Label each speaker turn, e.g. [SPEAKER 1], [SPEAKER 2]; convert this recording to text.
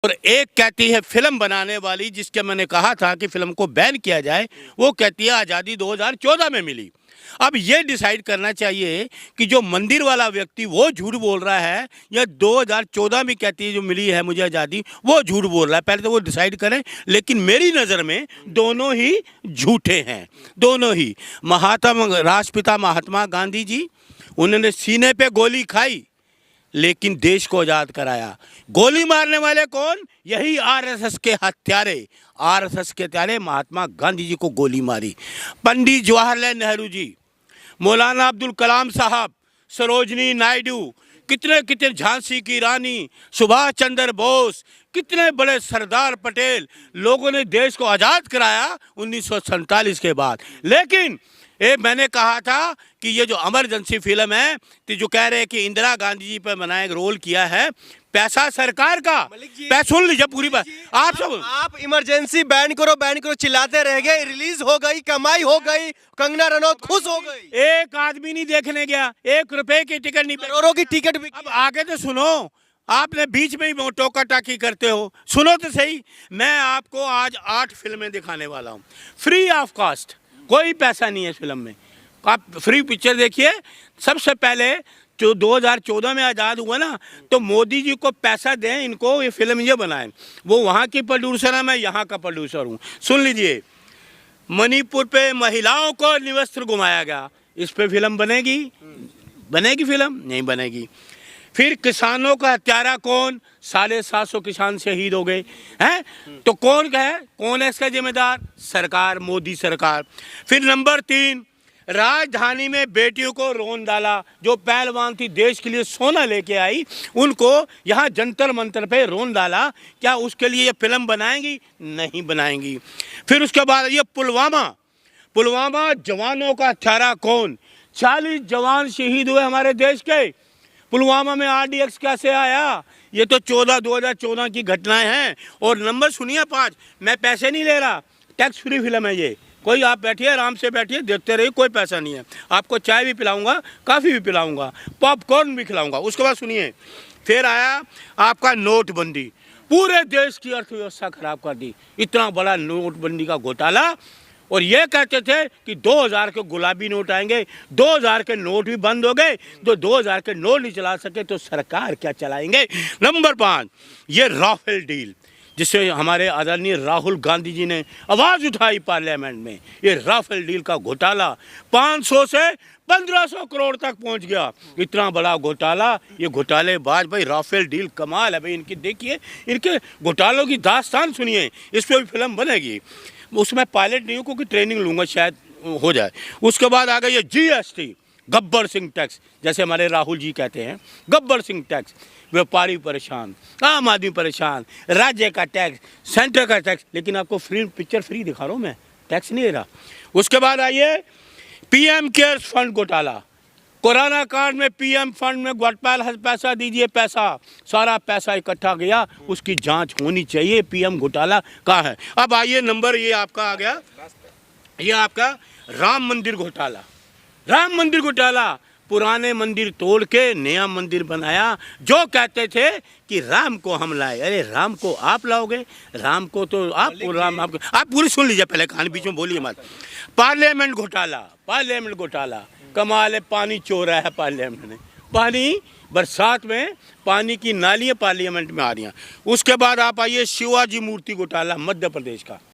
[SPEAKER 1] और एक कहती है फिल्म बनाने वाली, जिसके मैंने कहा था कि फिल्म को बैन किया जाए, वो कहती है आज़ादी 2014 में मिली। अब ये डिसाइड करना चाहिए कि जो मंदिर वाला व्यक्ति वो झूठ बोल रहा है या 2014 में कहती है जो मिली है मुझे आज़ादी वो झूठ बोल रहा है, पहले तो वो डिसाइड करें। लेकिन मेरी नज़र में दोनों ही झूठे हैं, दोनों ही। राष्ट्रपिता महात्मा गांधी जी, उन्होंने सीने पे गोली खाई लेकिन देश को आज़ाद कराया। गोली मारने वाले कौन? यही आरएसएस के हत्यारे। आरएसएस के हत्यारे महात्मा गांधी जी को गोली मारी। पंडित जवाहरलाल नेहरू जी, मौलाना अब्दुल कलाम साहब, सरोजनी नायडू, कितने कितने, झांसी की रानी, सुभाष चंद्र बोस, कितने बड़े सरदार पटेल, लोगों ने देश को आज़ाद कराया 1947 के बाद। लेकिन मैंने कहा था कि ये जो इमरजेंसी फिल्म है, तो जो कह रहे हैं कि इंदिरा गांधी जी पर बनाए रोल किया है, पैसा सरकार का। पैसा सुन लीजिए पूरी बात।
[SPEAKER 2] आप इमरजेंसी बैन करो चिल्लाते रह गए। रिलीज हो गई, कमाई हो गई, कंगना रनौत खुश हो गई।
[SPEAKER 1] एक आदमी नहीं देखने गया, 1 रुपए की टिकट नहीं,
[SPEAKER 2] करोड़ों की टिकट भी।
[SPEAKER 1] अब आगे तो सुनो, आपने बीच में ही टोका टाकी करते हो, सुनो तो सही। मैं आपको आज 8 फिल्में दिखाने वाला हूँ, फ्री ऑफ कॉस्ट, कोई पैसा नहीं है इस फिल्म में। आप फ्री पिक्चर देखिए। सबसे पहले जो 2014 में आज़ाद हुआ ना, तो मोदी जी को पैसा दें, इनको ये फिल्म ये बनाएं। वो वहाँ की प्रोड्यूसर है, मैं यहाँ का प्रोड्यूसर हूँ। सुन लीजिए, मणिपुर पे महिलाओं को निवस्त्र घुमाया गया, इस पे फिल्म बनेगी? बनेगी फिल्म? नहीं बनेगी। फिर किसानों का हत्यारा कौन? 750 किसान शहीद हो गए हैं, तो कौन है इसका जिम्मेदार? सरकार, मोदी सरकार। फिर नंबर 3, राजधानी में बेटियों को रोन डाला। जो पहलवान थी, देश के लिए सोना लेके आई, उनको यहाँ जंतर मंतर पे रोन डाला। क्या उसके लिए ये फिल्म बनाएंगी? नहीं बनाएंगी। फिर उसके बाद ये पुलवामा जवानों का हत्यारा कौन? 40 जवान शहीद हुए हमारे देश के। पुलवामा में RDX कैसे आया? ये तो 2014 की घटनाएं हैं। और नंबर सुनिए 5, मैं पैसे नहीं ले रहा, टैक्स फ्री फिल्म है ये। कोई आप बैठिए, आराम से बैठिए, देखते रहिए, कोई पैसा नहीं है। आपको चाय भी पिलाऊंगा, काफ़ी भी पिलाऊंगा, पॉपकॉर्न भी खिलाऊंगा। उसके बाद सुनिए, फिर आया आपका नोटबंदी, पूरे देश की अर्थव्यवस्था खराब कर दी। इतना बड़ा नोटबंदी का घोटाला। और ये कहते थे कि 2000 के गुलाबी नोट आएंगे, 2000 के नोट भी बंद हो गए। जो 2000 के नोट नहीं चला सके तो सरकार क्या चलाएंगे? नंबर 5, ये राफेल डील, जिससे हमारे आदरणीय राहुल गांधी जी ने आवाज़ उठाई पार्लियामेंट में। ये राफेल डील का घोटाला 500 से 1500 करोड़ तक पहुंच गया। इतना बड़ा घोटाला, ये घोटालेबाज भाई, राफेल डील कमाल है भाई इनकी। देखिए इनके घोटालों की दास्तान सुनिए, इस पर भी फिल्म बनेगी। उसमें पायलट नहीं हूँ क्योंकि ट्रेनिंग लूँगा, शायद हो जाए। उसके बाद आ गया ये GST, गब्बर सिंह टैक्स, जैसे हमारे राहुल जी कहते हैं, गब्बर सिंह टैक्स। व्यापारी परेशान, आम आदमी परेशान, राज्य का टैक्स, सेंटर का टैक्स। लेकिन आपको पिक्चर फ्री दिखा रहा हूँ मैं, टैक्स नहीं ले रहा। उसके बाद आइए PM केयर्स फंड घोटाला। कोरोना काल में PM फंड में पैसा दीजिए, पैसा, सारा पैसा इकट्ठा गया, उसकी जांच होनी चाहिए। PM घोटाला कहाँ है? अब आइए नंबर, ये आपका आ गया, ये आपका राम मंदिर घोटाला। राम मंदिर घोटाला, पुराने मंदिर तोड़ के नया मंदिर बनाया। जो कहते थे कि राम को हम लाए, अरे राम को आप लाओगे? राम को तो आप पूरी सुन लीजिए, पहले कहानी बीच में बोलिए मत। पार्लियामेंट घोटाला, कमाल है, पानी चोरा है पार्लियामेंट ने। पानी, बरसात में पानी की नालियाँ पार्लियामेंट में आ रही हैं। उसके बाद आप आइए शिवाजी मूर्ति घोटाला, मध्य प्रदेश का।